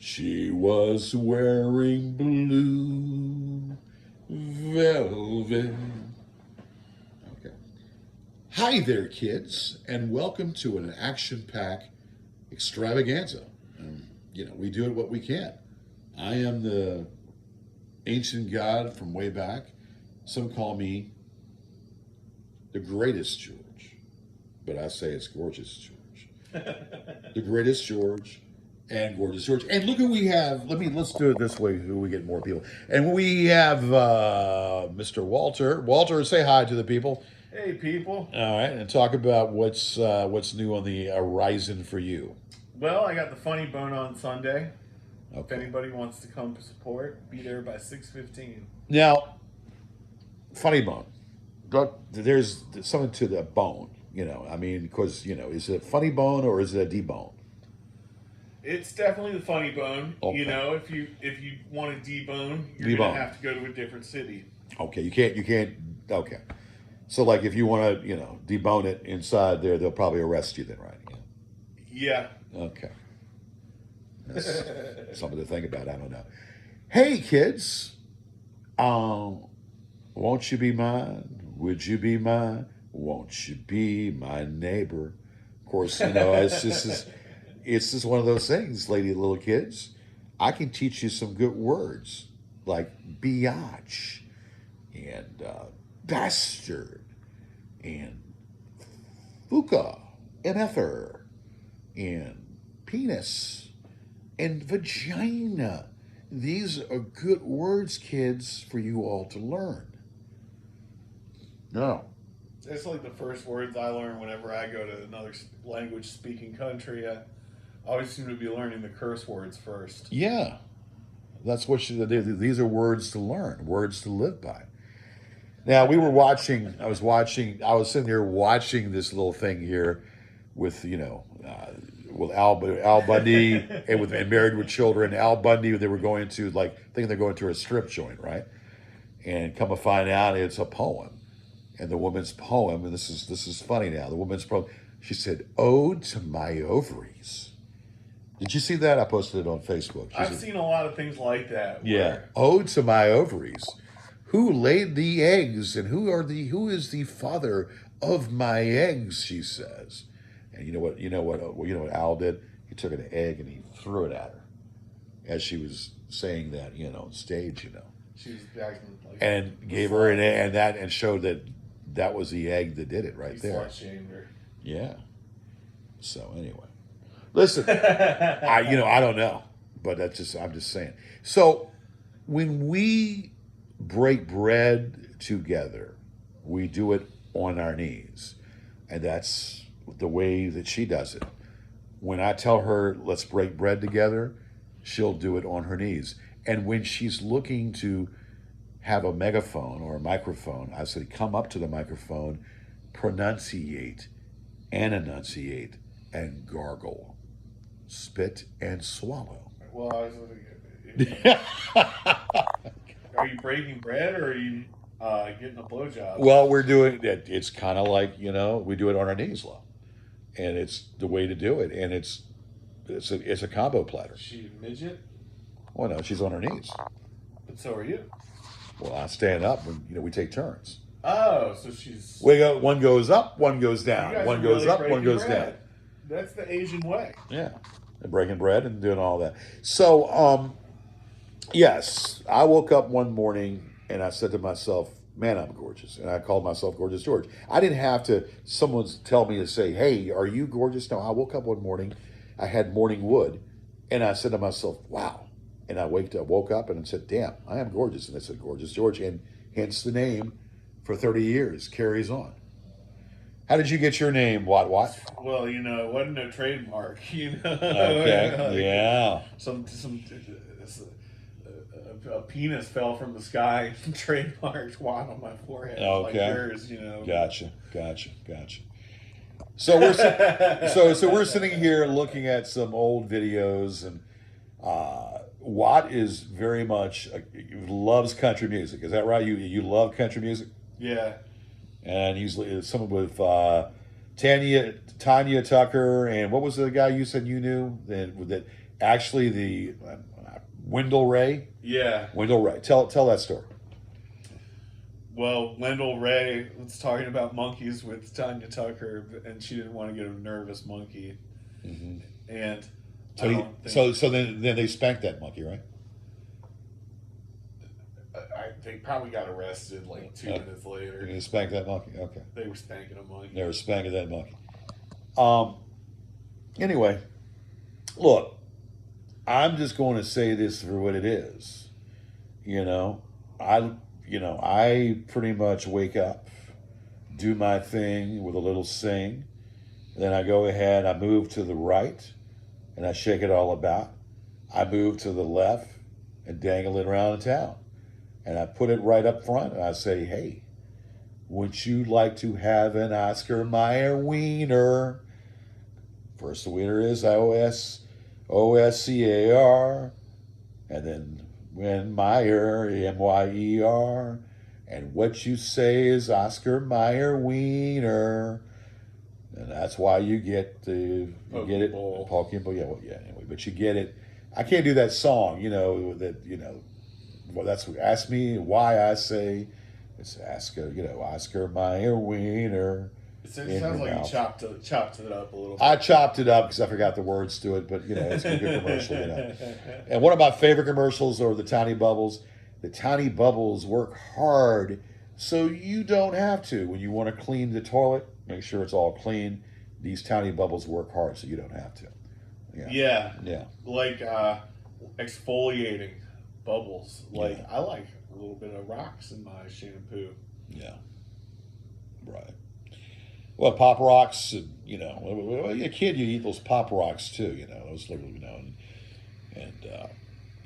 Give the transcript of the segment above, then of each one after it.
She was wearing blue velvet. Okay. Hi there, kids, and welcome to an action-packed extravaganza. We do it what we can. I am the ancient god from way back. Some call me the greatest George, but I say it's gorgeous George. The greatest George and gorgeous George. And look who we have. Let's do it this way so we get more people. And we have Mr. Walter. Walter, say hi to the people. Hey, people. All right, and talk about what's new on the horizon for you. Well, I got the funny bone on Sunday. Okay. If anybody wants to come support, be there by 6:15. Now, funny bone. There's something to the bone, because, is it a funny bone or is it a debone? It's definitely the funny bone. Okay. If you want to debone, you're gonna have to go to a different city. Okay, you can't. Okay, so like if you want to, debone it inside there, they'll probably arrest you then, right? Yeah. Okay. That's something to think about. I don't know. Hey, kids. Won't you be mine? Would you be mine? Won't you be my neighbor? Of course, it's just one of those things, little kids. I can teach you some good words like biatch and bastard and fuka and ether and penis and vagina. These are good words, kids, for you all to learn. No. It's like the first words I learn whenever I go to another language speaking country. I always seem to be learning the curse words first. Yeah. That's what these are words to learn, words to live by. Now, I was sitting here watching this little thing here with, with Al Bundy and Married with Children. Al Bundy, they were going to thinking they're going to a strip joint, right? And come to find out it's a poem. And the woman's poem, and this is funny now, the woman's poem, she said, "Ode to my ovaries." Did you see that? I posted it on Facebook. I've seen a lot of things like that. Yeah. Ode to my ovaries. Who laid the eggs and who is the father of my eggs, she says. And you know what Al did? He took an egg and he threw it at her as she was saying that, on stage, She was acting like, and gave her an egg and showed that was the egg that did it right there. Slut-shamed her. Yeah. So anyway, listen, I don't know, but I'm just saying. So when we break bread together, we do it on our knees, and that's the way that she does it. When I tell her, let's break bread together, she'll do it on her knees. And when she's looking to have a megaphone or a microphone, I said, come up to the microphone, pronunciate and enunciate and gargle, spit and swallow. Well, are you breaking bread or are you getting a blowjob? Well, we're doing it. It's kind of like, we do it on our knees, love. And it's the way to do it. And it's a combo platter. Is she a midget? Well, no, she's on her knees. But so are you. Well, I stand up and, we take turns. Oh, so she's... One goes up, one goes down. One goes up, one goes down. That's the Asian way. Yeah. And breaking bread and doing all that. So, yes, I woke up one morning and I said to myself, man, I'm gorgeous. And I called myself Gorgeous George. I didn't have someone tell me to say, hey, are you gorgeous? No, I woke up one morning, I had morning wood, and I said to myself, wow. And I woke up and said, damn, I am gorgeous. And I said, Gorgeous George, and hence the name for 30 years carries on. How did you get your name, Wat? Well, it wasn't no trademark, Okay, yeah. A penis fell from the sky and trademarked Wat on my forehead. Okay. Like yours, Gotcha. So we're sitting here looking at some old videos, and Wat is very much loves country music. Is that right? You love country music? Yeah. And he's someone with Tanya Tucker, and what was the guy you said you knew that actually the Wendell Ray. Yeah. Wendell Ray. Tell that story. Well, Wendell Ray was talking about monkeys with Tanya Tucker, and she didn't want to get a nervous monkey. Mm-hmm. And So then they spanked that monkey, right? they probably got arrested like 2 minutes later. They spanked that monkey. Okay. They were spanking a monkey. They were spanking that monkey. Anyway, look, I'm just going to say this for what it is. I pretty much wake up, do my thing with a little sing, then I go ahead, I move to the right, and I shake it all about. I move to the left and dangle it around the town. And I put it right up front, and I say, hey, would you like to have an Oscar Mayer wiener? First, the wiener is OSCAR, and then when Meyer, MYER, and what you say is Oscar Mayer wiener, and that's why you get it. Pokeball, anyway, but you get it. I can't do that song, well, that's what ask me why I say it's Oscar Mayer wiener. It sounds like you chopped it up a little bit. I chopped it up because I forgot the words to it, but it's a good commercial, And one of my favorite commercials are the Tiny Bubbles. The Tiny Bubbles work hard so you don't have to. When you want to clean the toilet, make sure it's all clean. These Tiny Bubbles work hard so you don't have to. Yeah. Like exfoliating bubbles. I like a little bit of rocks in my shampoo. Yeah. Right. Well, Pop Rocks, a kid, you eat those Pop Rocks too, those little, and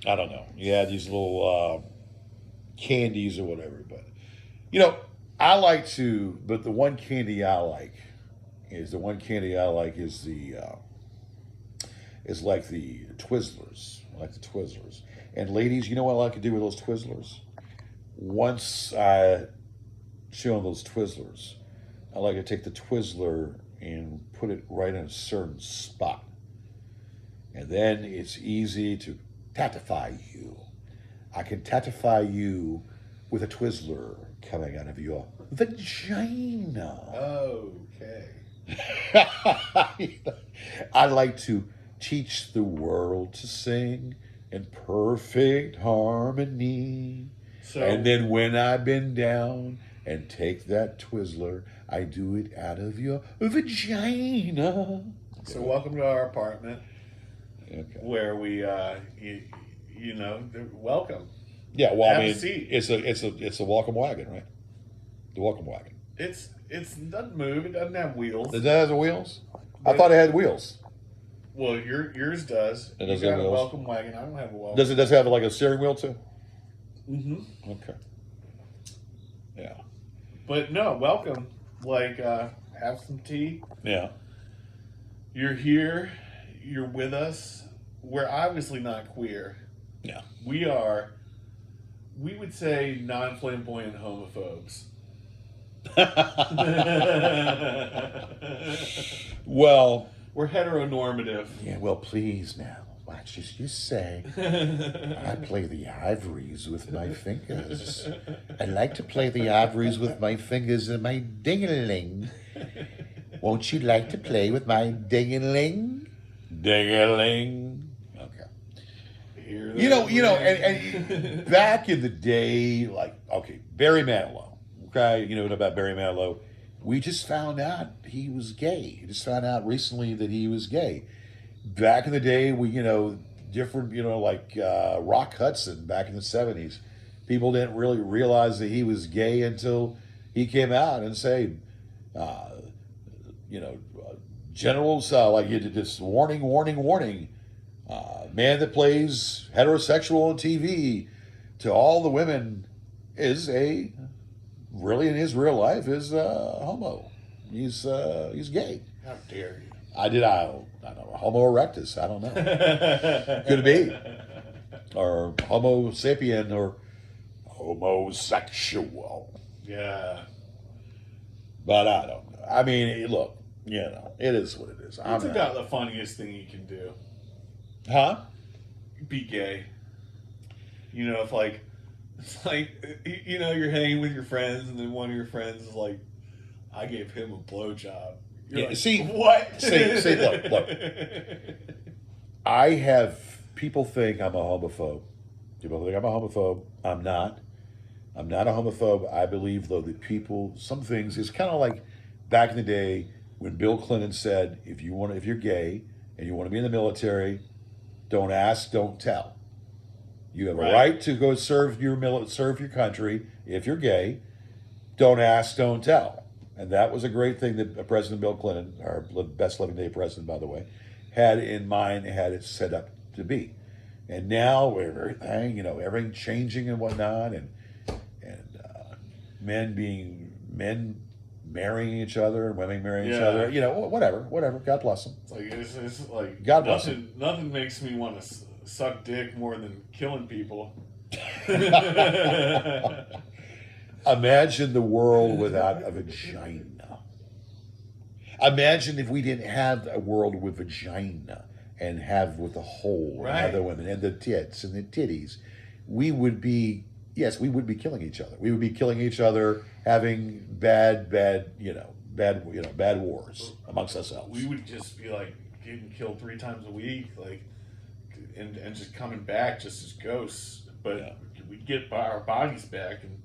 I don't know. Yeah, these little candies or whatever, but I like to. But the one candy I like is the like the Twizzlers. I like the Twizzlers. And ladies, you know what I like to do with those Twizzlers? Once I chew on those Twizzlers, I like to take the Twizzler and put it right in a certain spot. And then it's easy to tatify you. I can tatify you with a Twizzler coming out of your vagina. Okay. I like to teach the world to sing in perfect harmony. And then when I bend down and take that Twizzler, I do it out of your vagina. So welcome to our apartment, where we, welcome. Yeah, well, Have a seat. it's a welcome wagon, right? The welcome wagon. It doesn't move. It doesn't have wheels. Does that have wheels? I thought it had wheels. Well, yours does. It does you have got a wheels. welcome wagon. I don't have a welcome. Does it have like a steering wheel too? Mm-hmm. Okay. Yeah. But no, welcome. Have some tea. Yeah. You're here. You're with us. We're obviously not queer. Yeah. We would say non-flamboyant homophobes. Well, we're heteronormative. Yeah, well, please now. Watch as you say. I play the ivories with my fingers. I like to play the ivories with my fingers and my ding-a-ling. Won't you like to play with my ding-a-ling? Ding-a-ling. Okay. And back in the day, Barry Manilow. Okay, you know about Barry Manilow. We just found out he was gay. We just found out recently that he was gay. Back in the day, different, Rock Hudson back in the 70s, people didn't really realize that he was gay until he came out and said, generals, this warning, warning, warning. Man that plays heterosexual on TV to all the women is really in his real life is homo. He's gay. How dare you? I don't know, Homo erectus, I don't know. Could be. Or Homo sapien or homosexual. Yeah. But I don't know. I mean, look, it is what it is. It's about the funniest thing you can do. Huh? Be gay. You know, if like it's like you know you're hanging with your friends, and then one of your friends is like, "I gave him a blowjob." You're Yeah, like, see, what? look. I have people think I'm a homophobe. People think I'm a homophobe. I'm not. I'm not a homophobe. I believe though that some things, it's kind of like back in the day when Bill Clinton said, if you're gay and you want to be in the military, don't ask, don't tell. You have a right to go serve your country if you're gay. Don't ask, don't tell. And that was a great thing that President Bill Clinton, our best living day president, by the way, had in mind, had it set up to be. And now everything changing and whatnot, and men marrying each other and women marrying each other. Whatever. God bless them. It's like God bless them. Nothing makes me want to suck dick more than killing people. Imagine the world without a vagina. Imagine if we didn't have a world with vagina and have with the hole and other women and the tits and the titties. We would be killing each other. We would be killing each other, having bad wars amongst ourselves. We would just be like getting killed 3 times a week, like, and just coming back just as ghosts. But we'd get our bodies back and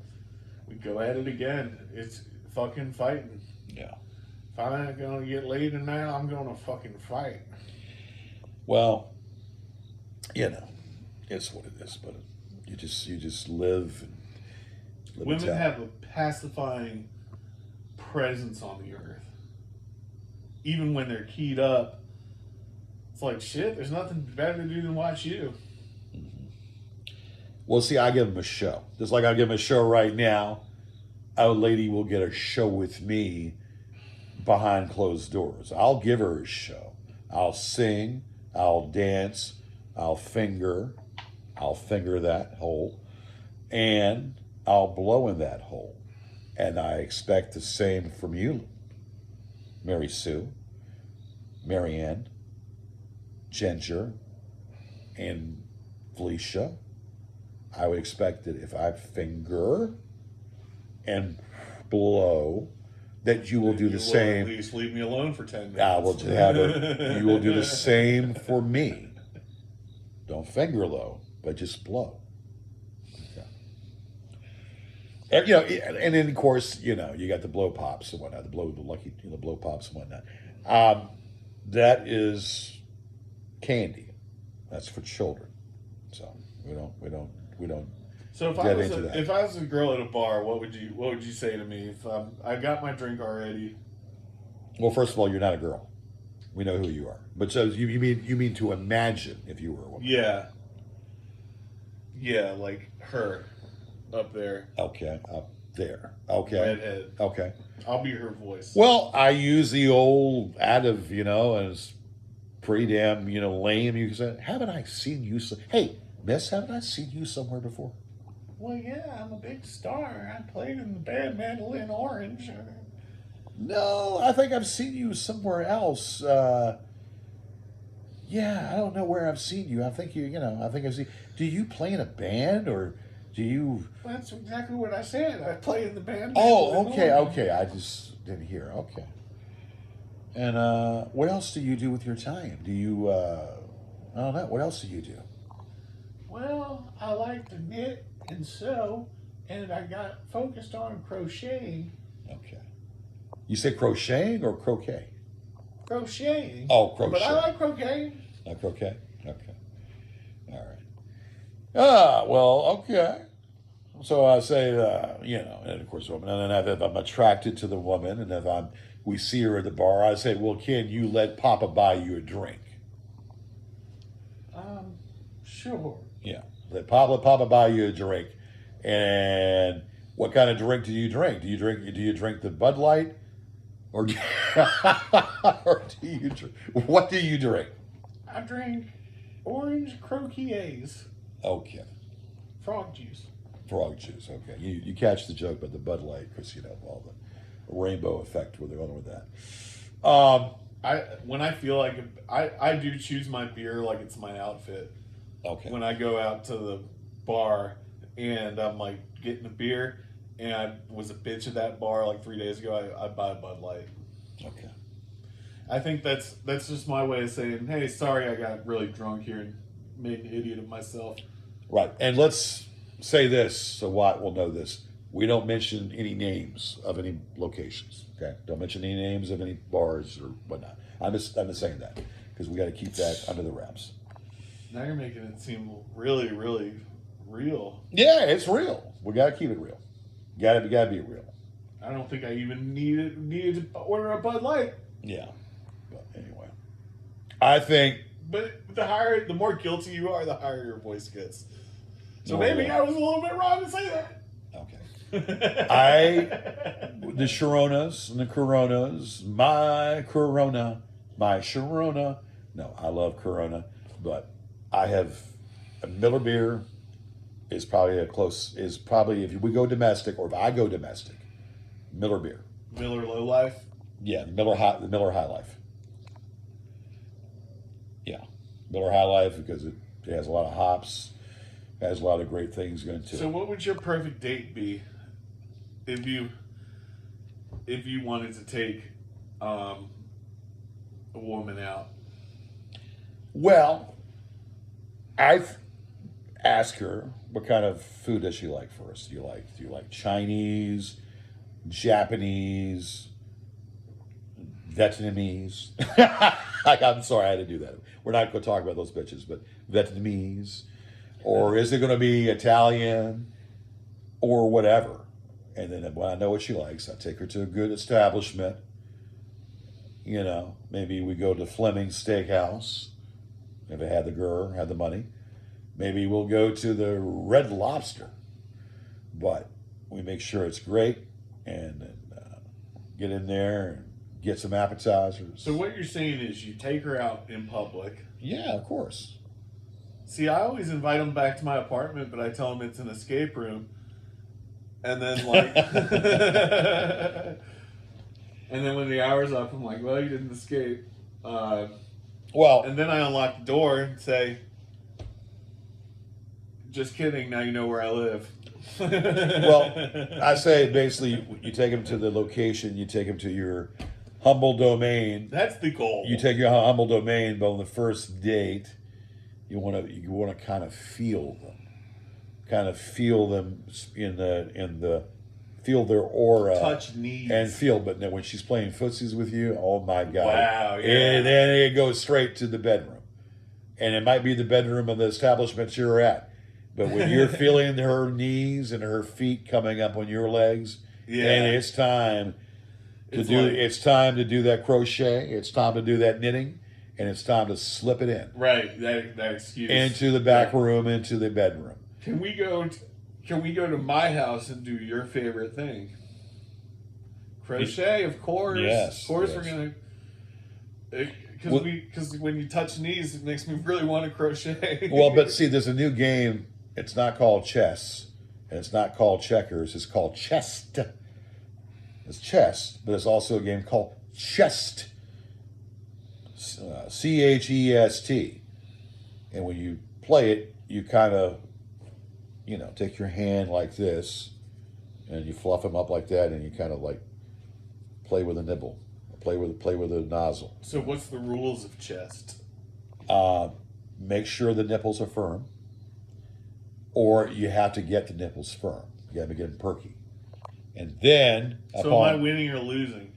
we'd go at it again. It's fucking fighting. Yeah. If I'm not gonna get laid now, I'm gonna fucking fight. Well, it's what it is, but you just live and live. Women have a pacifying presence on the earth. Even when they're keyed up, it's like, shit, there's nothing better to do than watch you. Well, see, I give them a show. Just like I give them a show right now, a lady will get a show with me behind closed doors. I'll give her a show. I'll sing, I'll dance, I'll finger that hole, and I'll blow in that hole. And I expect the same from you, Mary Sue, Marianne, Ginger, and Felicia. I would expect that if I finger and blow, that you will do the same. At least leave me alone for 10 minutes. I will you will do the same for me. Don't finger though, but just blow. Okay. And then of course, you got the blow pops and whatnot, the blow pops and whatnot. That is candy. That's for children. So we don't. So if I was a girl at a bar, what would you say to me if I got my drink already? Well, first of all, you're not a girl. We know who you are. But so you mean to imagine if you were a woman? Yeah. Yeah, like her up there. Okay, up there. Okay. Redhead. Okay. I'll be her voice. Well, I use the old adage, and it's pretty damn, lame. You can say, haven't I seen you? Hey, miss, haven't I seen you somewhere before? Well, yeah, I'm a big star. I played in the band Mandolin Orange. No, I think I've seen you somewhere else. Yeah, I don't know where I've seen you. I think I've seen. Do you play in a band or do you? Well, that's exactly what I said. I played in the band. Oh, okay. I just didn't hear. Okay. And what else do you do with your time? Do you? I don't know. What else do you do? Well, I like to knit and sew, and I got focused on crocheting. Okay. You say crocheting or croquet? Crocheting. Oh, crochet. But I like croquet. Like croquet? Okay. All right. Well, okay. So I say, and of course, woman, and then if I'm attracted to the woman, and if we see her at the bar, I say, well, can you let Papa buy you a drink? Sure. Yeah. Let Papa buy you a drink. And what kind of drink do you drink? Do you drink the Bud Light? Or do you drink? What do you drink? I drink orange croquets. Okay. Frog juice. Frog juice. Okay. You catch the joke about the Bud Light because all the rainbow effect where they're going with that. when I feel like I do choose my beer like it's my outfit. Okay. When I go out to the bar and I'm like getting a beer, and I was a bitch at that bar like 3 days ago, I buy a Bud Light. Okay. I think that's just my way of saying, hey, sorry, I got really drunk here and made an idiot of myself. Right. And let's say this so Watt will know this. We don't mention any names of any locations. Okay. Don't mention any names of any bars or whatnot. I'm just saying that because we got to keep that under the wraps. Now you're making it seem really, really real. Yeah, it's real. We got to keep it real. Got to be real. I don't think I even needed to order a Bud Light. Yeah. But anyway, I think. But the more guilty you are, the higher your voice gets. So No, maybe yeah. I was a little bit wrong to say that. Okay. The Sharonas and the Coronas, my Corona, my Sharona. No, I love Corona, but I have a Miller beer is probably if we go domestic or if I go domestic, Miller beer. Miller Low Life. Yeah, the Miller High Life. Yeah, Miller High Life because it has a lot of hops, has a lot of great things going to it. So what would your perfect date be if you wanted to take a woman out? Well, I've asked her what kind of food does she like first. Do you like Chinese, Japanese, Vietnamese? I'm sorry I had to do that. We're not going to talk about those bitches, but Vietnamese, or is it going to be Italian, or whatever? And then when I know what she likes, I take her to a good establishment. You know, maybe we go to Fleming's Steakhouse. If I had the money. Maybe we'll go to the Red Lobster. But we make sure it's great and get in there and get some appetizers. So what you're saying is you take her out in public. Yeah, of course. See, I always invite them back to my apartment, but I tell them it's an escape room. And then like... and then when the hour's up, I'm like, well, you didn't escape. Well, and then I unlock the door and say, just kidding, now you know where I live. well, I say basically you take them to the location, you take them to your humble domain. That's the goal. You take your humble domain, but on the first date, you want to kind of feel them in the feel their aura, touch knees, and feel. But then when she's playing footsies with you, oh my God! Wow, yeah. And then it goes straight to the bedroom, and it might be the bedroom of the establishment you're at. But when you're feeling her knees and her feet coming up on your legs, and it's time to do that crochet. It's time to do that knitting, and it's time to slip it in. Right, that excuse into the back room, into the bedroom. Can we go to my house and do your favorite thing? Crochet, of course. Yes, of course yes. We're gonna. Because when you touch knees, it makes me really want to crochet. Well, but see, there's a new game. It's not called chess, and it's not called checkers. It's called chest. It's chess, but it's also a game called chest. Chest. And when you play it, you kind of, take your hand like this, and you fluff them up like that, and you kind of like play with a nibble, play with a nozzle. So what's the rules of chest? Make sure the nipples are firm, or you have to get the nipples firm. You got to get them perky, and then So am I winning or losing?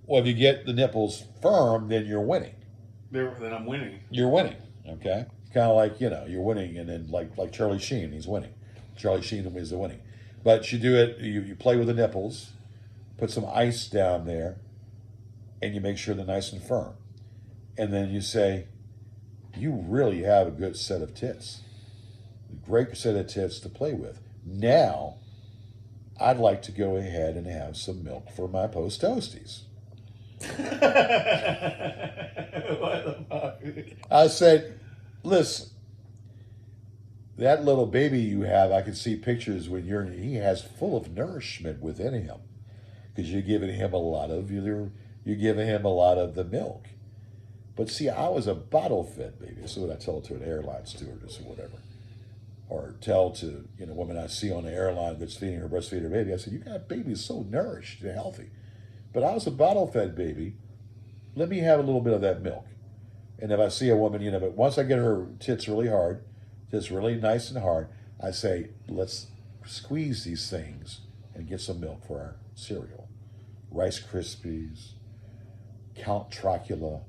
Well, if you get the nipples firm, then you're winning. Then I'm winning. You're winning. Okay, kind of like you're winning, and then like Charlie Sheen, he's winning. Charlie Sheen is the winning. But you do it. You play with the nipples, put some ice down there, and you make sure they're nice and firm, and then you say, "You really have a good set of tits, a great set of tits to play with." Now, I'd like to go ahead and have some milk for my post toasties. What the fuck? I said, listen, that little baby you have, I can see pictures when he has full of nourishment within him, because you're giving him a lot of the milk, But see, I was a bottle-fed baby. This is what I tell to an airline stewardess or whatever. Or tell to, women I see on the airline that's feeding her, breastfeeding her baby. I said, you got babies so nourished and healthy. But I was a bottle-fed baby. Let me have a little bit of that milk. And if I see a woman, but once I get her tits really hard, tits really nice and hard, I say, let's squeeze these things and get some milk for our cereal. Rice Krispies, Count Chocula,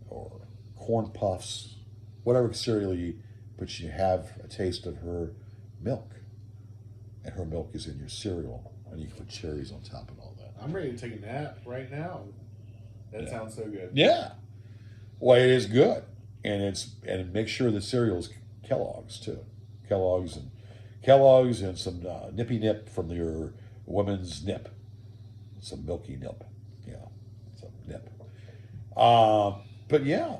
or Corn Puffs, whatever cereal you eat, but you have a taste of her milk. And her milk is in your cereal, and you can put cherries on top and all that. I'm ready to take a nap right now. That sounds so good. Yeah. Well, it is good. And make sure the cereal's Kellogg's too. Kellogg's and some nippy nip from your woman's nip. Some milky nip. Yeah. Some nip. But yeah.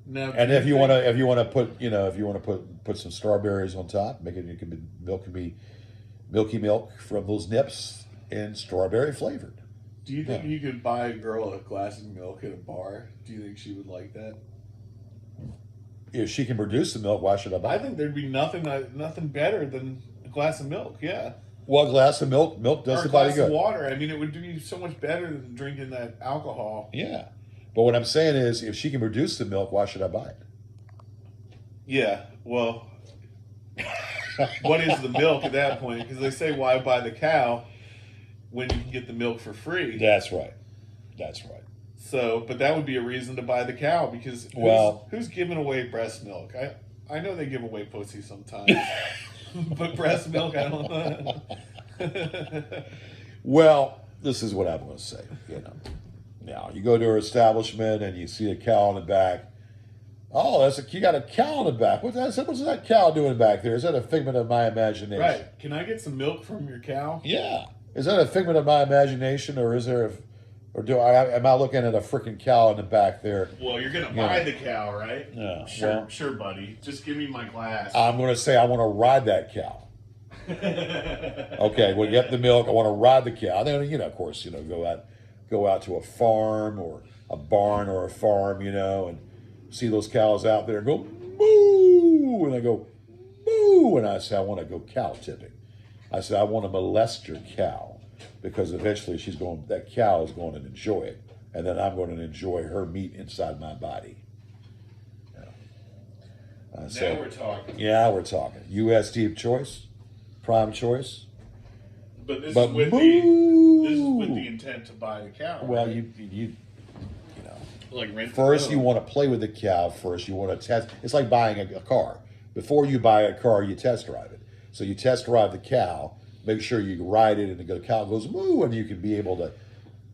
Now, And if you want to put some strawberries on top, milk can be milky milk from those nips and strawberry flavored. Do you think you could buy a girl a glass of milk at a bar? Do you think she would like that? If she can produce the milk, why should I buy it? I think there'd be nothing better than a glass of milk. Yeah. Well, a glass of milk does the body good. Or a glass of water. I mean, it would be so much better than drinking that alcohol. Yeah. But what I'm saying is, if she can produce the milk, why should I buy it? Yeah. Well, what is the milk at that point? Because they say, why buy the cow when you can get the milk for free? That's right. So, but that would be a reason to buy the cow, because who's giving away breast milk? I know they give away pussy sometimes, but breast milk, I don't know. Well, this is what I'm going to say. Now you go to her establishment and you see a cow in the back. Oh, you got a cow in the back. What's that cow doing back there? Is that a figment of my imagination? Right. Can I get some milk from your cow? Yeah. Is that a figment of my imagination, or am I looking at a freaking cow in the back there? Well, you're gonna buy the cow, right? Yeah. Sure, buddy. Just give me my glass. I'm going to say I want to ride that cow. Okay, we'll get the milk. I want to ride the cow. Then, of course, go out to a farm or a barn or a farm, and see those cows out there and go moo, and I go moo, and I say I want to go cow tipping. I said I want to molest your cow, because eventually that cow is going to enjoy it, and then I'm going to enjoy her meat inside my body. Now we're talking. Yeah, we're talking. U.S. deep choice, prime choice. But this is with the intent to buy the cow. Well, right? you like rent. First, you want to play with the cow. First, you want to test. It's like buying a car. Before you buy a car, you test drive it. So you test drive the cow. Make sure you ride it, and the cow goes moo, and you can be able to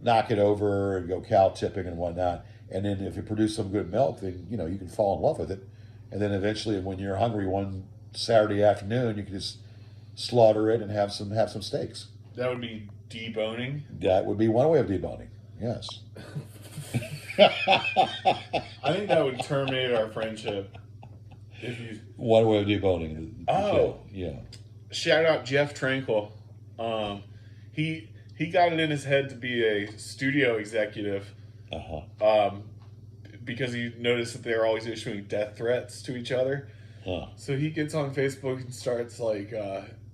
knock it over and go cow tipping and whatnot. And then if you produce some good milk, then you can fall in love with it. And then eventually, when you're hungry one Saturday afternoon, you can just slaughter it and have some steaks. That would be deboning. That would be one way of deboning. Yes. I think that would terminate our friendship. One way of deboning. Oh, yeah. Shout out Jeff Tranquil. He got it in his head to be a studio executive. Because he noticed that they're always issuing death threats to each other. So he gets on Facebook and starts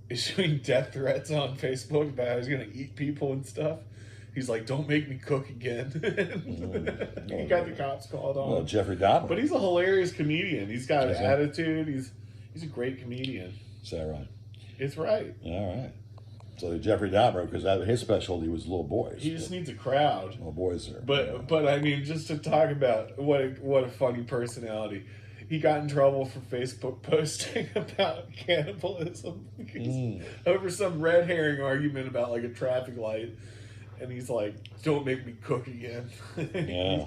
issuing death threats on Facebook about how he's going to eat people and stuff. He's like, don't make me cook again. He got the cops called on. Well, Jeffrey Dahmer. But he's a hilarious comedian. He's got an attitude. He's a great comedian. Is that right? It's right. All right. So Jeffrey Dahmer, because his specialty was little boys. He just needs a crowd. Little boys there. But I mean, just to talk about what a funny personality. He got in trouble for Facebook posting about cannibalism over some red herring argument about a traffic light, and he's like, "Don't make me cook again." Yeah.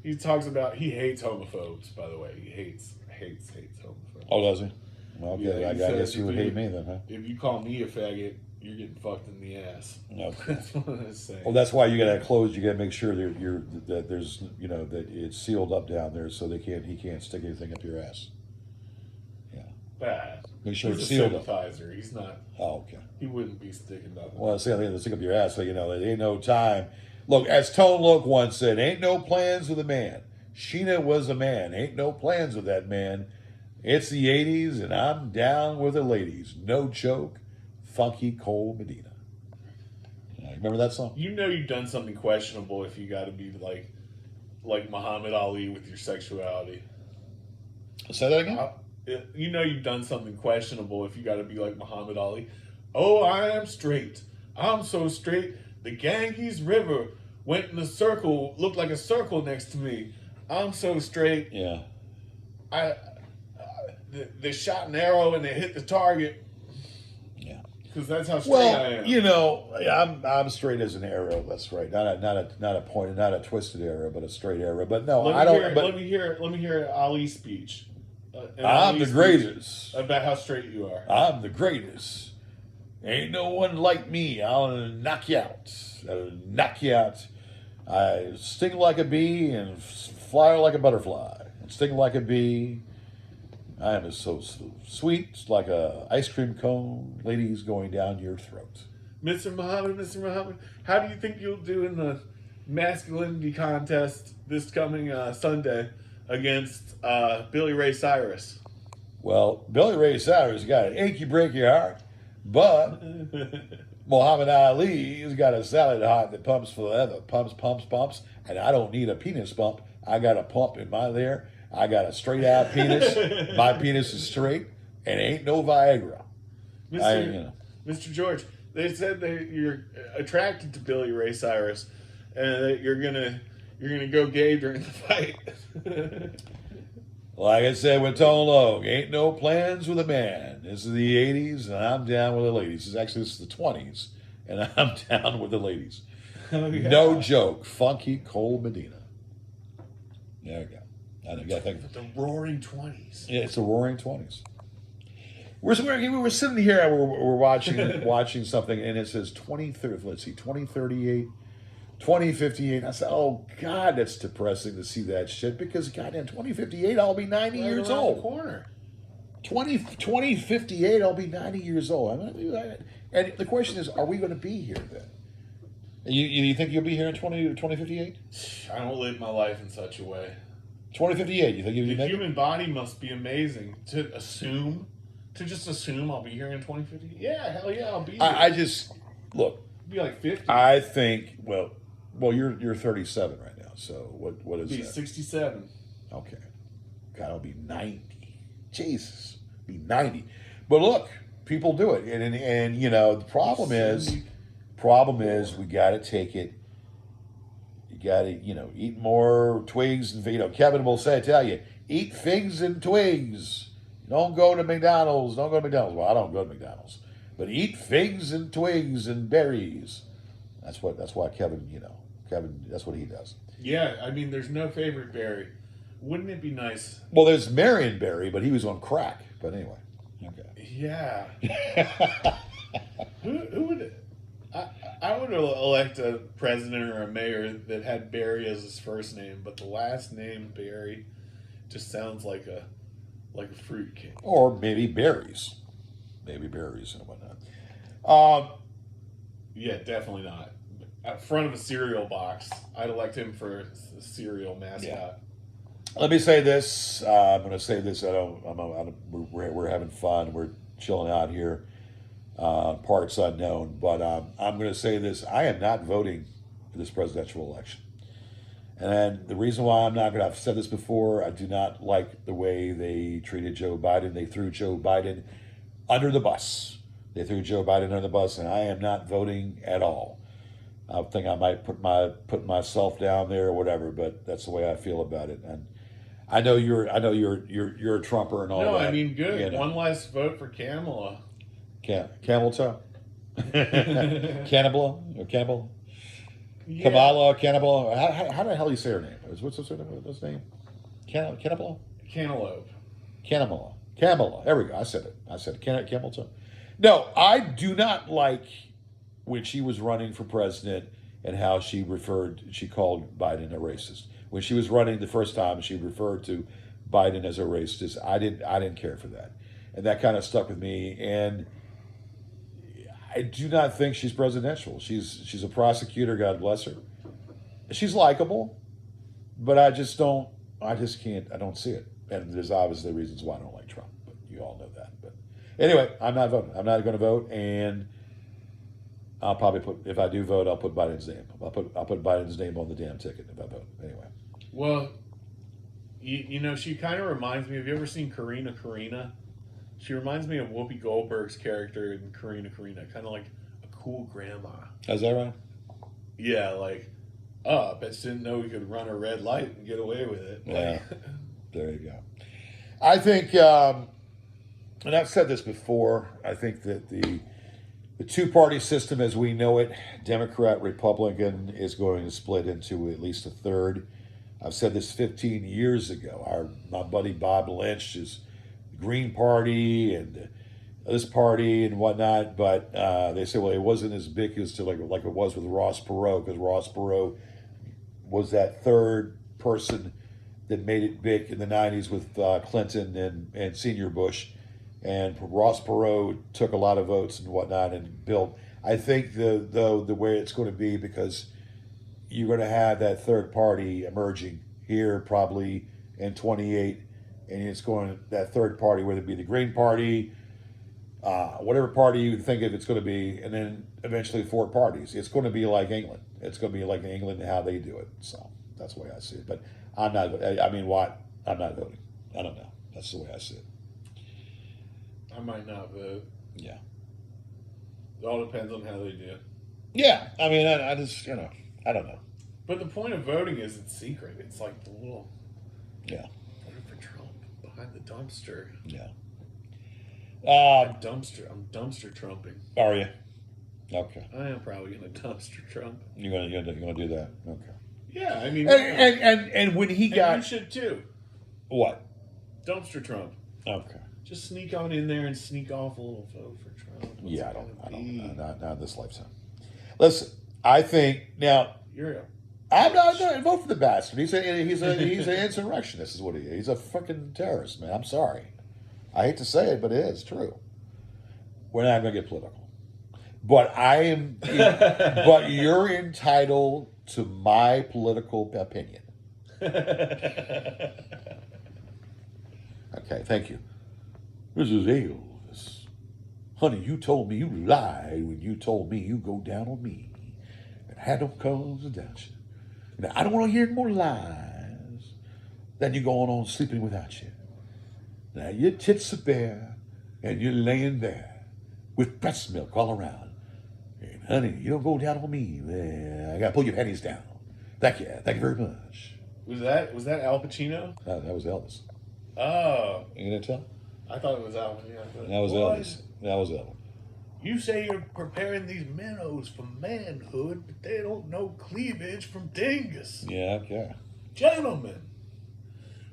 He talks about he hates homophobes. By the way, he hates homophobes. Oh, does he? Well, okay, Yeah, I guess you would hate me then, huh? If you call me a faggot, you're getting fucked in the ass. No. That's what I was saying. Well, that's why you got to close. You got to make sure that there's that it's sealed up down there, so he can't stick anything up your ass. Yeah. Bad. Make sure He's it's a sealed up. sympathizer. He's not. Oh, okay. He wouldn't be sticking nothing. Well, see, I think they stick up your ass, so there ain't no time. Look, as Tone Loc once said, "Ain't no plans with a man. Sheena was a man. Ain't no plans with that man. It's the 80s, and I'm down with the ladies. No joke. Funky Cole Medina. Remember that song? You know you've done something questionable if you got to be like Muhammad Ali with your sexuality. Say that again? You know you've done something questionable if you got to be like Muhammad Ali. Oh, I am straight. I'm so straight. The Ganges River went in a circle, looked like a circle next to me. I'm so straight. Yeah. They shot an arrow and they hit the target. Yeah. Because that's how straight I am. You know, I'm straight as an arrow. That's right. Not a pointed, not a twisted arrow, but a straight arrow. But no, I don't. Let me hear Ali's speech. I'm the greatest. About how straight you are. I'm the greatest. Ain't no one like me. I'll knock you out. I'll knock you out. I sting like a bee and fly like a butterfly. And sting like a bee. I am so sweet, like a ice cream cone. Ladies going down your throat. Mr. Muhammad, how do you think you'll do in the masculinity contest this coming Sunday against Billy Ray Cyrus? Well, Billy Ray Cyrus got an achy breaky heart, but Muhammad Ali has got a salad heart that pumps forever, pumps, and I don't need a penis pump. I got a pump in my there. I got a straight out penis. My penis is straight, and ain't no Viagra. Mr. George, they said that you're attracted to Billy Ray Cyrus, and that you're gonna go gay during the fight. Like I said with Tone Loc, ain't no plans with a man. This is the 80s, and I'm down with the ladies. This is the 20s, and I'm down with the ladies. Oh, yeah. No joke. Funky Cole Medina. There we go. I know, you gotta think. The Roaring 20s. Yeah, it's the Roaring 20s. We're sitting here, we're watching something, and it says 2030. Let's see, 2038, 2058. I said, oh God, that's depressing to see that shit, because goddamn 2058, I'll be 90 years around old. the corner. 2058, I'll be 90 years old. And the question is, are we going to be here then? You think you'll be here in 2058? I don't live my life in such a way. 2058, you think you'll be The human body must be amazing to just assume I'll be here in 2050. Yeah, hell yeah, I'll be here. I just look. I'll be like 50. I think well, you're 37 right now. So what is be that? 67. Okay, God, I'll be 90. Jesus, be 90. But look, people do it, and you know the problem is we got to take it. You got to eat more twigs, and Kevin will tell you, eat figs and twigs. Don't go to McDonald's. Well, I don't go to McDonald's. But eat figs and twigs and berries. That's why Kevin, that's what he does. Yeah, I mean, there's no favorite berry. Wouldn't it be nice? Well, there's Marion Barry, but he was on crack. But anyway. Okay. Yeah. Who would... I would elect a president or a mayor that had Barry as his first name, but the last name Barry just sounds like a fruit cake. Or maybe berries. Maybe berries and whatnot. Yeah, definitely not. At front of a cereal box, I'd elect him for a cereal mascot. Yeah. Let me say this. I'm going to say this. We're having fun. We're chilling out here. Parts unknown. But I'm going to say this. I am not voting for this presidential election. And the reason why I'm not going to, I've said this before, I do not like the way they treated Joe Biden. They threw Joe Biden under the bus. And I am not voting at all. I think I might put myself down there or whatever, but that's the way I feel about it. And I know you're a Trumper and all that. No, I mean, good. One last vote for Kamala. Camel toe? Cannibal? Yeah. Kamala, Cannibal. How the hell do you say her name? What's his name? Cannibal? Cantaloupe. Kamala. There we go. I said it. Camel toe. No, I do not like when she was running for president and how she called Biden a racist. When she was running the first time, she referred to Biden as a racist. I didn't care for that, and that kind of stuck with me. And I do not think she's presidential. She's a prosecutor, God bless her. She's likable, but I just don't I just can't. I don't see it, and there's obviously reasons why I don't like Trump. But you all know that. But anyway, I'm not voting. I'm not going to vote, and I'll probably put. If I do vote, I'll put Biden's name. I'll put Biden's name on the damn ticket if I vote. Anyway. Well, you know, she kind of reminds me. Have you ever seen Karina? She reminds me of Whoopi Goldberg's character in Karina. Kind of like a cool grandma. Is that right? Yeah, like, oh, I bet she didn't know we could run a red light and get away with it. Yeah. There you go. I think, and I've said this before, I think that the two-party system as we know it, Democrat, Republican, is going to split into at least a third. I've said this 15 years ago. My buddy Bob Lynch is Green Party and this party and whatnot, but they say, well, it wasn't as big as to like it was with Ross Perot, because Ross Perot was that third person that made it big in the 90s with Clinton and Senior Bush. And Ross Perot took a lot of votes and whatnot and built. I think the way it's going to be, because you're going to have that third party emerging here probably in 28, and it's going that third party, whether it be the Green Party, whatever party you think of, it's going to be, and then eventually four parties. It's going to be like England. It's going to be like England and how they do it. So that's the way I see it. But I'm not. I mean, what? I'm not voting. I don't know. That's the way I see it. I might not vote. Yeah. It all depends on how they do. Yeah. I mean, I just I don't know. But the point of voting is it's secret. It's like the little. Yeah. Voting for Trump behind the dumpster. Yeah. I'm dumpster trumping. Are you? Okay. I am probably gonna dumpster Trump. You're gonna do that? Okay. Yeah, I mean, And when he got you should too. what? Dumpster Trump. Okay. Just sneak on in there and sneak off a little vote for Trump. What's Yeah, it I gonna be? don't. Not in this lifetime. Listen, I think now. I'm not vote for the bastard. He's an insurrectionist. Is what he is. He's a fucking terrorist, man. I'm sorry. I hate to say it, but it is true. We're not going to get political, but I am. But you're entitled to my political opinion. Okay, thank you. This is Elvis. Honey, you told me you lied when you told me you go down on me and had no cause without you. Now, I don't want to hear more lies. Then you're going on sleeping without you. Now, your tits are bare and you're laying there with breast milk all around. And honey, you don't go down on me. Man, I got to pull your panties down. Thank you. Thank you very much. Was that Al Pacino? That was Elvis. Oh, You gonna tell? I thought it was Al Pacino. That was Elvis. That was Elvis. You say you're preparing these minnows for manhood, but they don't know cleavage from dingus. Yeah, okay. Gentlemen,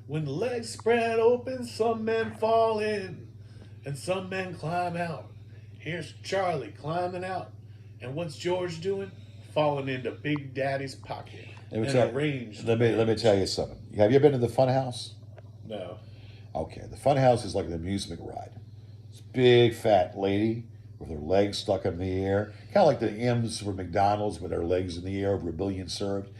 when the legs spread open, some men fall in and some men climb out. Here's Charlie climbing out. And what's George doing? Falling into Big Daddy's pocket. Let me, and tell, arranged let me tell you something. Have you been to the Fun House? No. Okay, the Fun House is like an amusement ride. It's a big fat lady with her legs stuck in the air, kind of like the M's for McDonald's with their legs in the air over a billion served.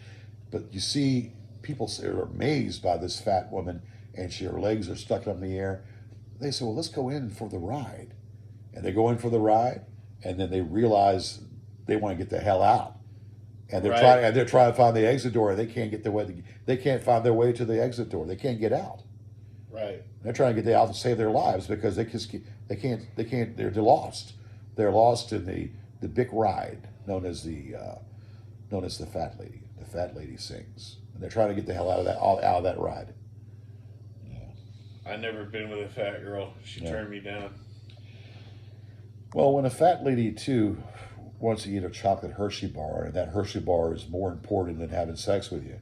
But you see, people are amazed by this fat woman, and her legs are stuck in the air. They say, well, let's go in for the ride. And they go in for the ride, and then they realize they want to get the hell out. And they're trying to find the exit door, and they can't get they can't find their way to the exit door. They can't get out. Right. They're trying to get out to save their lives because they can't. They're lost. They're lost in the big ride known as the fat lady. The fat lady sings, and they're trying to get the hell out of that ride. Yeah. I've never been with a fat girl. She turned me down. Well, when a fat lady too wants to eat a chocolate Hershey bar, and that Hershey bar is more important than having sex with you,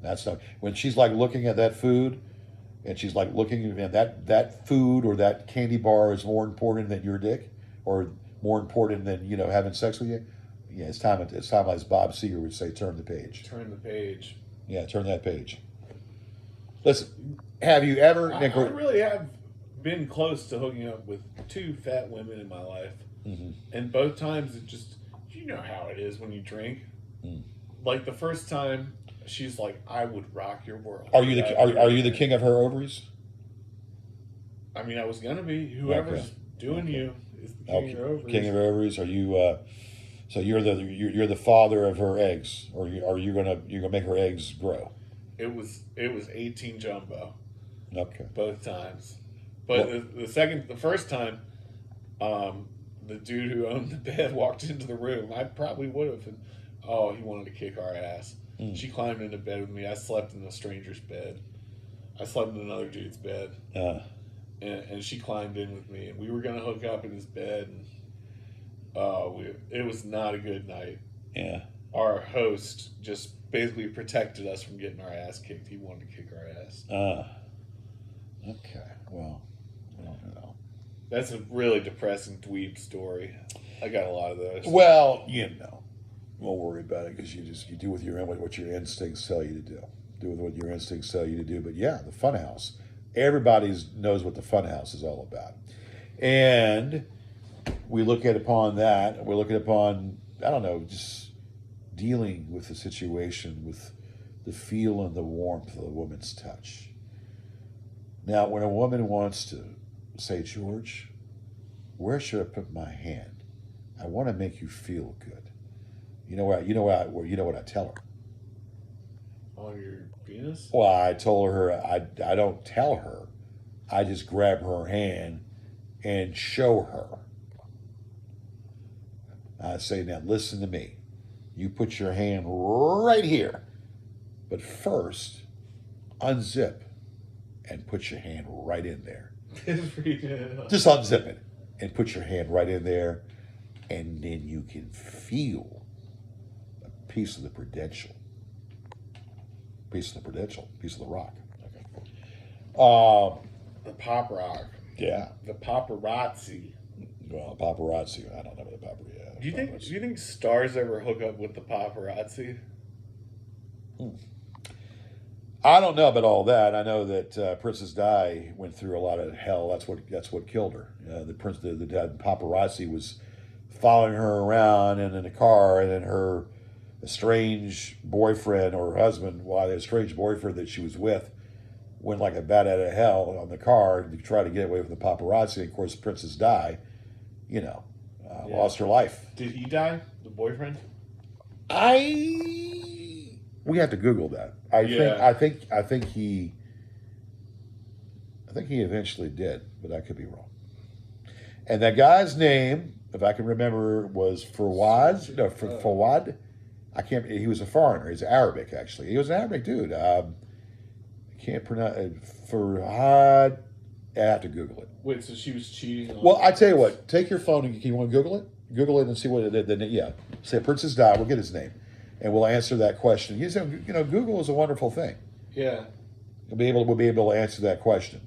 that's not when she's like looking at that food. And she's like looking at that food or that candy bar is more important than your dick, or more important than having sex with you. Yeah, it's time. As Bob Seger would say, turn the page. Turn the page. Yeah, turn that page. Listen, have you ever? I really have been close to hooking up with two fat women in my life, and both times it just how it is when you drink. Like the first time, She's like, I would rock your world. Are you the king of her ovaries? I mean, I was gonna be. Whoever's doing you is the king of her ovaries. King of her ovaries. Are you? So you're the father of her eggs, or are you gonna make her eggs grow? It was 18 jumbo. Okay. Both times, but the first time, the dude who owned the bed walked into the room. I probably would have. And, he wanted to kick our ass. She climbed into bed with me. I slept in a stranger's bed. I slept in another dude's bed. And she climbed in with me, and we were gonna hook up in his bed. And it was not a good night. Yeah. Our host just basically protected us from getting our ass kicked. He wanted to kick our ass. Okay. Well, I don't know. That's a really depressing dweeb story. I got a lot of those. Well, won't worry about it because you do with what your instincts tell you to do. Do with what your instincts tell you to do. But yeah, the funhouse. Everybody knows what the funhouse is all about, and we look at upon that. We're looking upon just dealing with the situation with the feel and the warmth of a woman's touch. Now, when a woman wants to say, George, where should I put my hand? I want to make you feel good. You know what I tell her? On your penis? Well, I told her I don't tell her. I just grab her hand and show her. I say, now listen to me. You put your hand right here. But first, unzip and put your hand right in there. Just unzip it and put your hand right in there, and then you can feel a piece of the prudential. Piece of the rock. Okay. The pop rock. Yeah. The paparazzi. Well, paparazzi. I don't know what the paparazzi. Do you think stars ever hook up with the paparazzi? I don't know about all that. I know that Princess Di went through a lot of hell. That's what killed her. The paparazzi was following her around and in a car, and then her estranged boyfriend or husband, the estranged boyfriend that she was with, went like a bat out of hell on the car to try to get away from the paparazzi. And of course, Princess Di, lost her life. Did he die? The boyfriend? We have to Google that. I think he eventually did, but I could be wrong. And that guy's name, if I can remember, was Fawad. No, Fawad. I can't. He was a foreigner. He's Arabic, actually. He was an Arabic dude. I can't pronounce Fawad. I have to Google it. Wait, so she was cheating on... Well, I tell you what. Take your phone and you want to Google it? Google it and see what it is. Yeah. Say Princess Di. We'll get his name, and we'll answer that question. Google is a wonderful thing. Yeah. We'll be able to answer that question.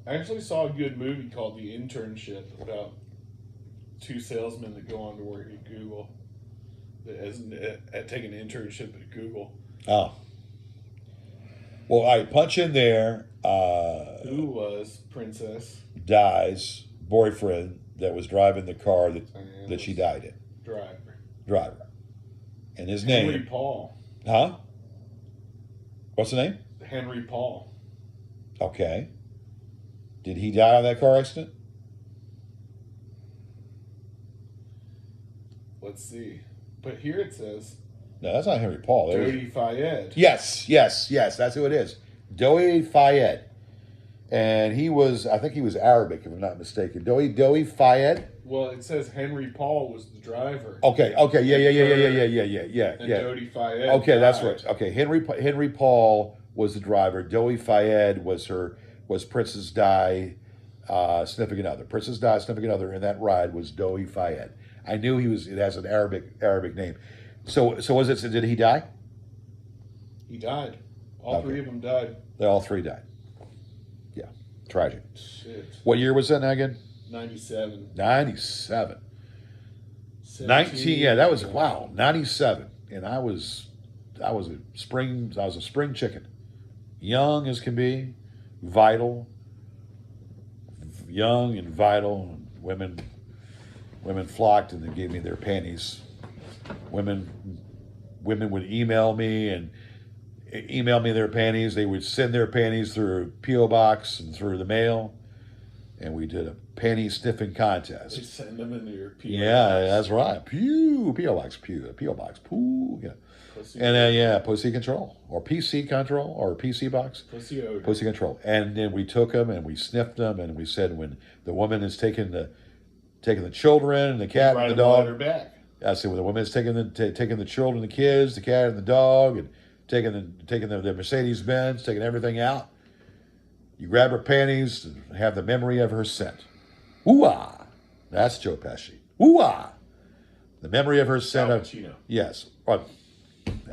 I actually saw a good movie called The Internship about two salesmen that go on to work at Google. At taking an internship at Google. Oh. Well, I punch in there. Who was Princess Di's boyfriend that was driving the car that she died in? Driver. And his name? Henry Paul. Huh? What's the name? Henry Paul. Okay. Did he die in that car accident? Let's see. But here it says... No, that's not Henry Paul. Dodi Fayed. Yes. That's who it is. Dodi Fayed. And I think he was Arabic, if I'm not mistaken. Dodi Fayed. Well, it says Henry Paul was the driver. Okay, yeah. And Dodi Fayed. Okay, that's right. Okay, Henry Paul was the driver. Dodi Fayed was Princess Di, significant other. Princess Di, significant other in that ride was Dodi Fayed. I knew it has an Arabic name. So was it? Did he die? He died. All three of them died. They all three died. Yeah, tragic. Shit. What year was that now again? 97. 97. 19. Yeah, that was 97, and I was a spring chicken, young as can be, vital, young and vital. Women flocked and they gave me their panties. Women would email me and email me their panties. They would send their panties through a P.O. box and through the mail. And we did a panty sniffing They contest. send them into your PO Yeah, box. that's right. Pew, P.O. box, pew, P.O. box, poo. Yeah. Pussy, And then, yeah, pussy control or PC control or PC box. pussy odor. Pussy control. And then we took them and we sniffed them and we said when the woman is taking the children and the cat Write and the a letter dog. back. I said when the woman is taking the children, the kids, the cat and the dog, and taking the Mercedes Benz, taking everything out. You grab her panties and have the memory of her scent. Ooh-ah. That's Joe Pesci. Ooh-ah. The memory of her scent. Al Pacino. Yes. Or,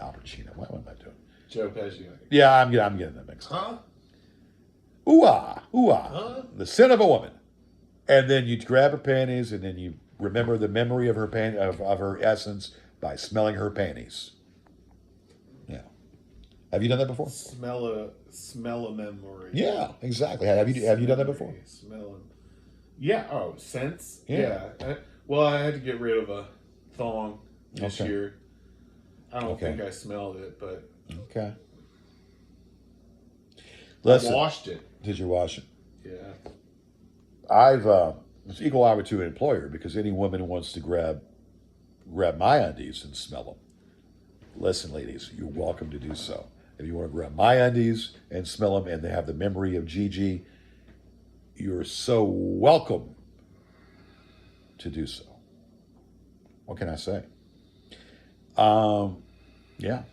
Al Pacino. What am I doing? Joe Pesci. Yeah, I'm getting that mixed up. Huh? Ooh-ah. Ooh-ah. Huh? The scent of a woman. And then you grab her panties and then you remember the memory of her of her essence by smelling her panties. Yeah. Have you done that before? Smell a memory. Yeah, exactly. Have you done that before? Smell a, yeah. Oh, scents. Yeah. Well, I had to get rid of a thong this Okay. year. I don't Okay. think I smelled it, but Okay. I Listen, washed it. did you wash it? Yeah. It's equal opportunity employer because any woman who wants to grab my undies and smell them. Listen, ladies, you're welcome to do so. If you want to grab my undies and smell them and they have the memory of Gigi, you're so welcome to do so. What can I say? Yeah.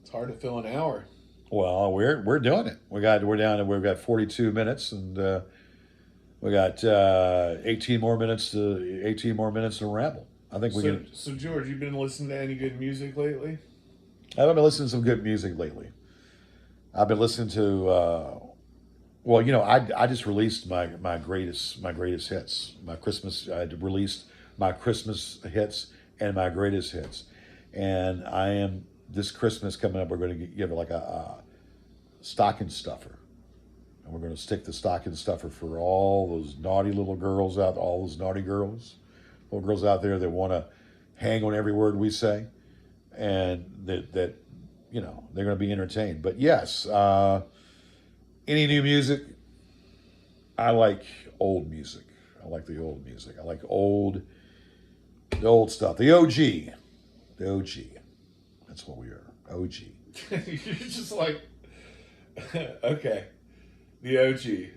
It's hard to fill an hour. Well, we're doing it. We've got 42 minutes and we got 18 more minutes to ramble. I think we can. So George, you been listening to any good music lately? I've been listening to some good music lately. I've been listening to. Well, I just released my greatest hits. I released my Christmas hits and my greatest hits, and I am this Christmas coming up. We're going to give it like a stocking stuffer, and we're going to stick the stocking stuffer for all those naughty little girls out, all those naughty little girls out there that want to hang on every word we say, and that they're going to be entertained. But yes. Any new music? I like old music. I like the old music. I like the old stuff. The OG. The OG. That's what we are. OG. You're just like, okay, the OG,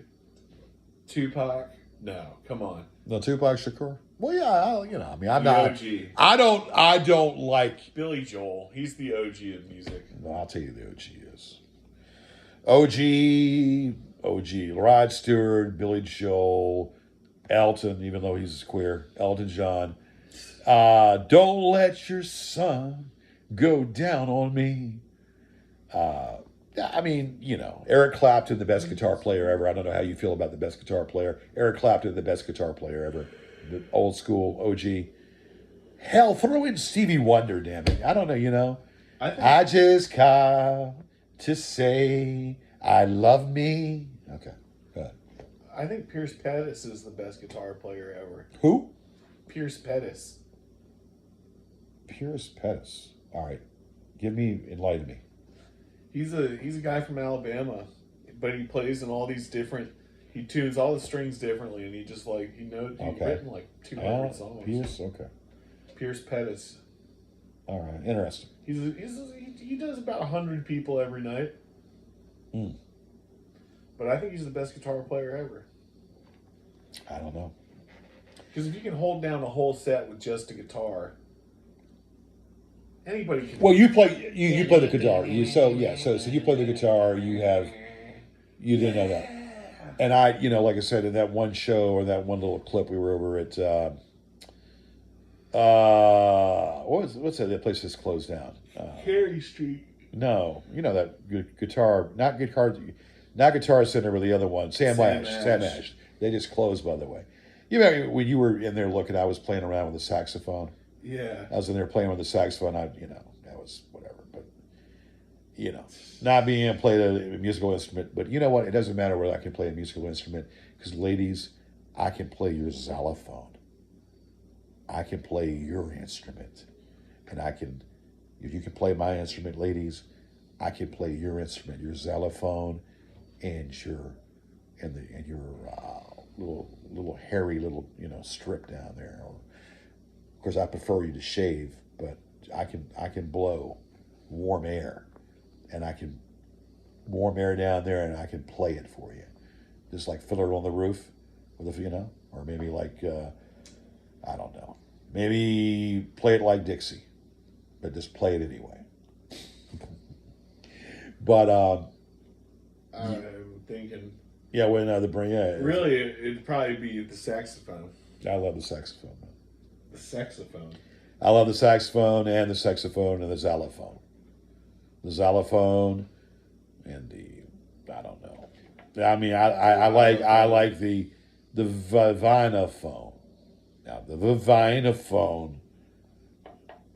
Tupac. No, come on. No, Tupac Shakur. Well, yeah, I'm The not. OG. I don't like. Billy Joel. He's the OG of music. No, I'll tell you the OG is. OG, Rod Stewart, Billy Joel, Elton, even though he's queer, Elton John. Don't let your sun go down on me. Eric Clapton, the best guitar player ever. I don't know how you feel about the best guitar player. Eric Clapton, the best guitar player ever. The old school OG. Hell, throw in Stevie Wonder, damn it. I don't know, I just called to say I love me. Okay, go ahead. I think Pierce Pettis is the best guitar player ever. Who? Pierce Pettis. Pierce Pettis. All right. Enlighten me. He's a guy from Alabama, but he plays in all these different. He tunes all the strings differently, and he just he's Okay. written like 200 songs. Pierce, okay. Pierce Pettis. All right, interesting. He does about 100 people every night. Hmm. But I think he's the best guitar player ever. I don't know. Because if you can hold down a whole set with just a guitar, anybody can. Well, you play the guitar. So you play the guitar. You didn't know that. And I, like I said, in that one show or that one little clip, we were over at what's that place that's closed down? Carey Street. No, that guitar, not Guitar Center, but the other one, Sam Ash. They just closed, by the way. You remember when you were in there looking, I was playing around with the saxophone. Yeah. I was in there playing with the saxophone. That was whatever. But, not being able to play a musical instrument. But you know what? It doesn't matter whether I can play a musical instrument. Because, ladies, I can play your xylophone. I can play your instrument. And I can, If you can play my instrument, ladies, I can play your instrument, your xylophone, and your little hairy little strip down there. Or, of course, I prefer you to shave, but I can blow warm air, and I can warm air down there, and I can play it for you, just like Fiddler on the Roof, with or maybe like I don't know, maybe play it like Dixie, but just play it anyway. But I'm thinking. Yeah, when the brain. Yeah, Really, it'd probably be the saxophone. I love the saxophone, man. The saxophone. I love the saxophone and the saxophone and the xylophone. The xylophone and the I don't know. I mean, I like the vivinophone. Now the vivinophone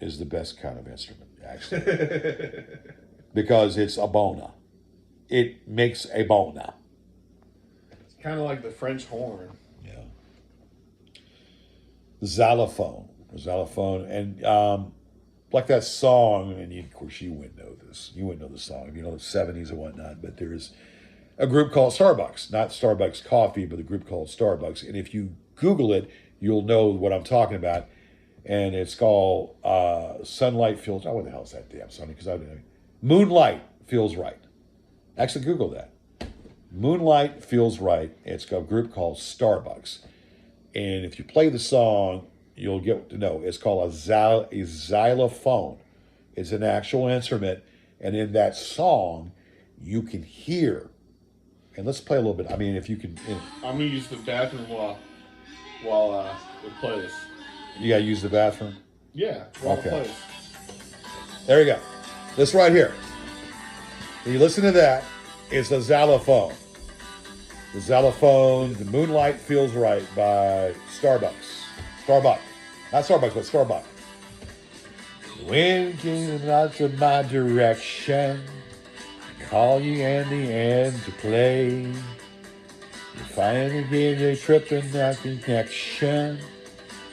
is the best kind of instrument, actually, because it's a bona. It makes a bona. It's kind of like the French horn. Yeah. The xylophone, and like that song, and of course you wouldn't know this. You wouldn't know the song, the '70s and whatnot. But there's a group called Starbucks, not Starbucks Coffee, but a group called Starbucks. And if you Google it, you'll know what I'm talking about. And it's called Sunlight Feels. Oh, what the hell is that damn song? Because Moonlight Feels Right. Actually, Google that. Moonlight Feels Right. It's a group called Starbucks. And if you play the song, you'll get to know. It's called a xylophone. It's an actual instrument. And in that song, you can hear. And let's play a little bit. I mean, if you can. I'm going to use the bathroom while we play this. You got to use the bathroom? Yeah, while Okay. we play this. There you go. This right here. When you listen to that, it's a xylophone. The xylophone, The Moonlight Feels Right by Starbucks. Starbuck. Not Starbucks, but Starbuck. Wind came out to my direction. Call you in the end to play. You finally gave a trip in that connection.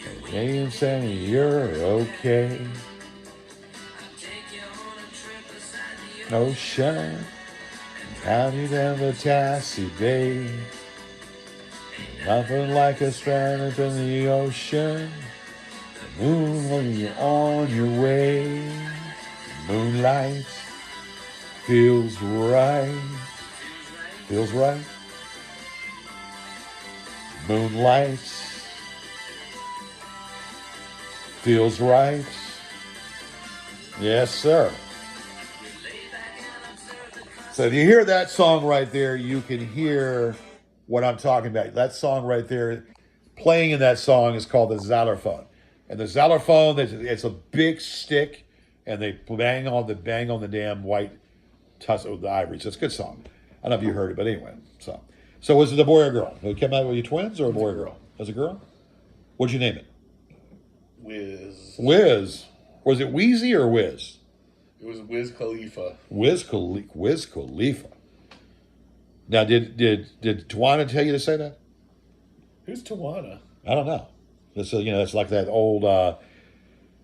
And they say you're okay. Ocean, counting down the Tassie Bay. Nothing like a strand up in the ocean. The moon when you're on your way. Moonlight feels right. Feels right. Moonlight feels right. Yes, sir. So if you hear that song right there, you can hear what I'm talking about. That song right there, playing in that song is called the xylophone. And the xylophone, it's a big stick, and they bang on the damn white tussle of the ivory. So it's a good song. I don't know if you heard it, but anyway. So was it a boy or girl? Did it come out with you twins or a boy or girl? It was a girl? What'd you name it? Wiz. Wiz. Was it Wheezy or Wiz? It was Wiz Khalifa. Wiz Khalifa. Now, did Tawana tell you to say that? Who's Tawana? I don't know. It's like that old.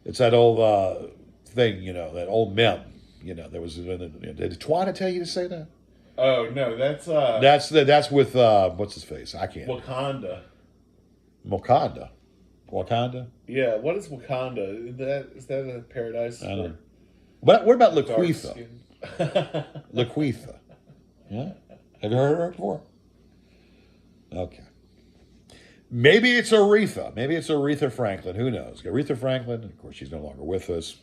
It's that old thing, that old mem. There was. Did Tawana tell you to say that? Oh no, that's That's with what's his face? I can't. Wakanda. Wakanda. Yeah, what is Wakanda? Is that a paradise? I don't know. What about Dark Laquitha? skin? Laquitha. Yeah? Have you heard of her before? Okay. Maybe it's Aretha. Maybe it's Aretha Franklin. Who knows? Aretha Franklin, of course, she's no longer with us.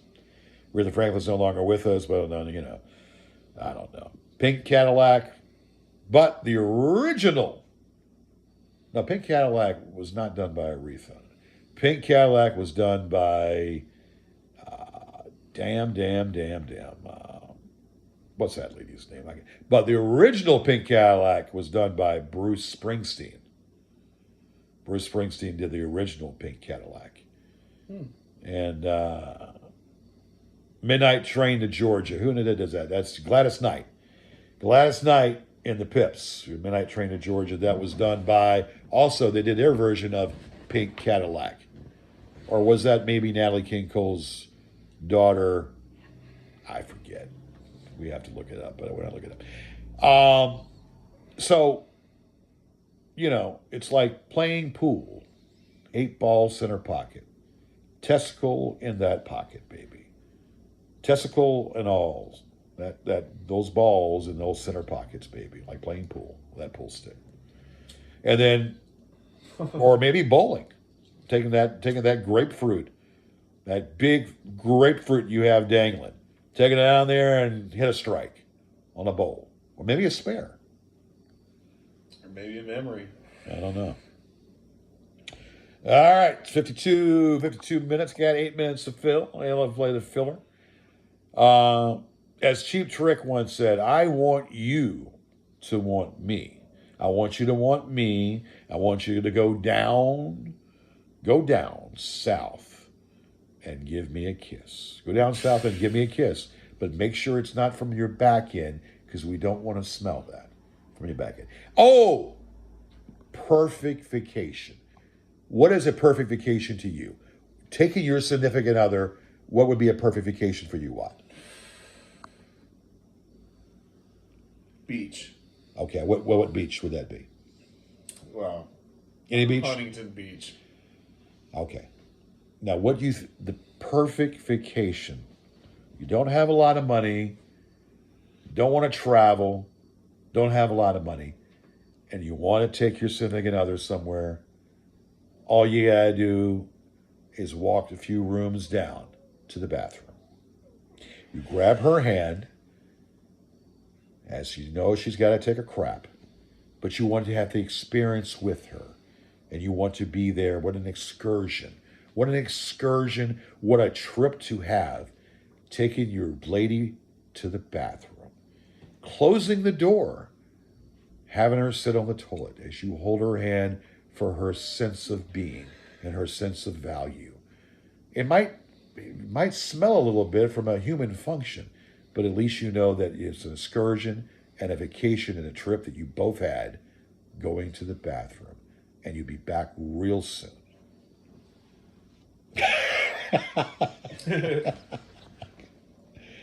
Aretha Franklin's no longer with us, but, I don't know. Pink Cadillac. But the original. No, Pink Cadillac was not done by Aretha. Pink Cadillac was done by... what's that lady's name? But the original Pink Cadillac was done by Bruce Springsteen. Bruce Springsteen did the original Pink Cadillac. And Midnight Train to Georgia. Who does that? That's Gladys Knight. Gladys Knight and the Pips. Midnight Train to Georgia. That was done by... Also, they did their version of Pink Cadillac. Or was that maybe Natalie King Cole's daughter, I forget. We have to look it up, but we're not looking it up. So, it's like playing pool. 8 balls center pocket. Testicle in that pocket, baby. Testicle and all. Those balls in those center pockets, baby. Like playing pool. That pool stick. And then, or maybe bowling. Taking that grapefruit. That big grapefruit you have dangling. Taking it down there and hit a strike on a bowl. Or maybe a spare. Or maybe a memory. I don't know. All right, 52 minutes. Got 8 minutes to fill. I love to play the filler. As Cheap Trick once said, I want you to want me. I want you to want me. I want you to go down south and give me a kiss. Go down south and give me a kiss, but make sure it's not from your back end because we don't want to smell that from your back end. Oh, perfect vacation. What is a perfect vacation to you? Taking your significant other, what would be a perfect vacation for you? What? Beach. Okay, what beach would that be? Well, Any beach? Huntington Beach. Okay. Now, what do you the perfect vacation? You don't have a lot of money, don't want to travel, don't have a lot of money, and you want to take your significant other somewhere. All you gotta do is walk a few rooms down to the bathroom. You grab her hand, as you know she's got to take a crap, but you want to have the experience with her, and you want to be there. What an excursion. What an excursion. What a trip to have. Taking your lady to the bathroom. Closing the door. Having her sit on the toilet as you hold her hand for her sense of being and her sense of value. It might smell a little bit from a human function, but at least you know that it's an excursion and a vacation and a trip that you both had going to the bathroom. And you'll be back real soon.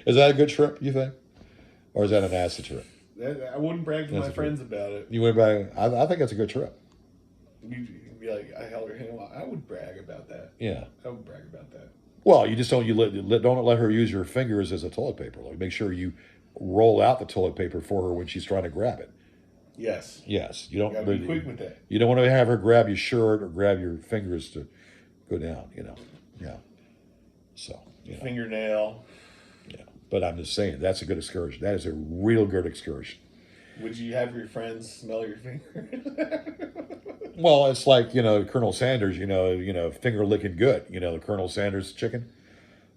Is that a good trip, you think? Or is that an acid trip? I wouldn't brag to my friends about it. You went back. I think that's a good trip. You'd be like, I held her hand. Well, I would brag about that. Yeah. I would brag about that. Well, you just don't don't let her use your fingers as a toilet paper. Like, make sure you roll out the toilet paper for her when she's trying to grab it. Yes. Yes. You don't. You gotta be quick with that. You don't want to have her grab your shirt or grab your fingers to go down. Yeah. So. Fingernail. Yeah. But I'm just saying that's a good excursion. That is a real good excursion. Would you have your friends smell your finger? Well, it's like, Colonel Sanders, finger licking good. The Colonel Sanders chicken.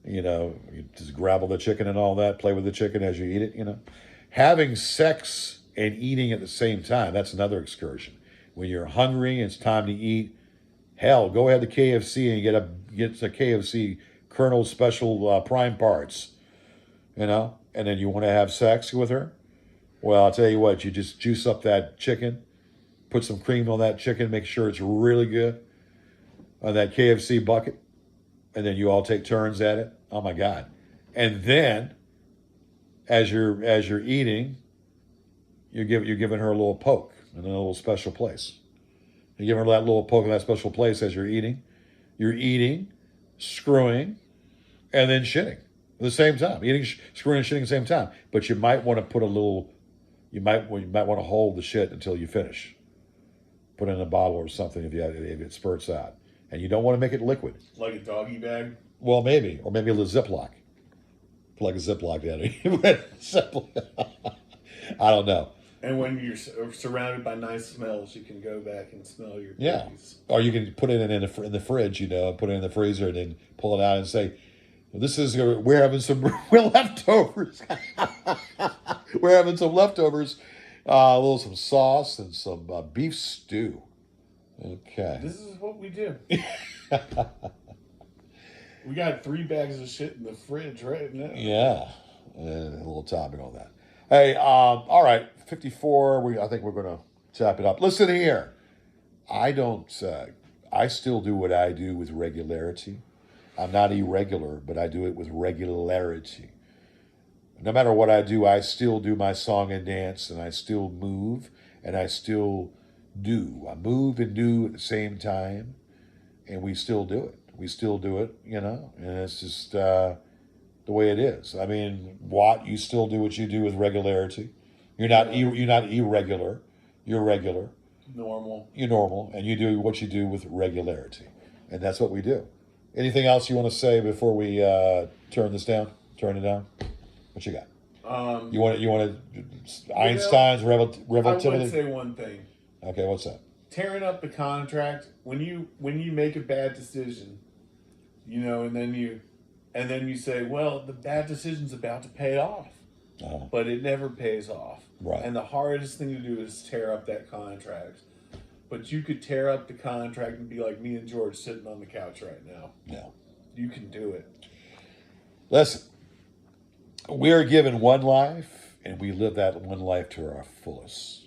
You just grabble the chicken and all that, play with the chicken as you eat it, Having sex and eating at the same time, that's another excursion. When you're hungry and it's time to eat, hell, go ahead to KFC and get a KFC Colonel Special Prime Parts, and then you want to have sex with her. Well, I'll tell you what, you just juice up that chicken, put some cream on that chicken, make sure it's really good on that KFC bucket, and then you all take turns at it. Oh my God. And then as you're eating, you're giving her a little poke in a little special place. You give her that little poke in that special place as you're eating. You're eating, screwing, and then shitting at the same time. Eating, screwing, and shitting at the same time. But you might want to put a little. You might want to hold the shit until you finish. Put it in a bottle or something if it spurts out, and you don't want to make it liquid. Like a doggy bag. Well, maybe, or maybe a little Ziploc. Plug a Ziploc down it. I don't know. And when you're surrounded by nice smells, you can go back and smell your babies. Or you can put it in the fridge, put it in the freezer, and then pull it out and say, well, we're having some leftovers. We're having some leftovers, some sauce and some beef stew. Okay. This is what we do. We got 3 bags of shit in the fridge right now. Yeah. A little topping on that. Hey, all right, 54. I think we're going to tap it up. Listen here. I still do what I do with regularity. I'm not irregular, but I do it with regularity. No matter what I do, I still do my song and dance, and I still move, and I still do. I move and do at the same time, and we still do it. We still do it, you know, and it's just the way it is. I mean, you still do what you do with regularity. You're not you're not irregular. You're regular. Normal. You're normal, and you do what you do with regularity, and that's what we do. Anything else you want to say before we turn this down? Turn it down. What you got? You want Einstein's I would relativity? say one thing. Okay, what's that? Tearing up the contract when you make a bad decision, you know, and then you say, well, the bad decision's about to pay off, but it never pays off. Right. And the hardest thing to do is tear up that contract. But you could tear up the contract and be like me and George sitting on the couch right now. No. You can do it. Listen, we are given one life, and we live that one life to our fullest.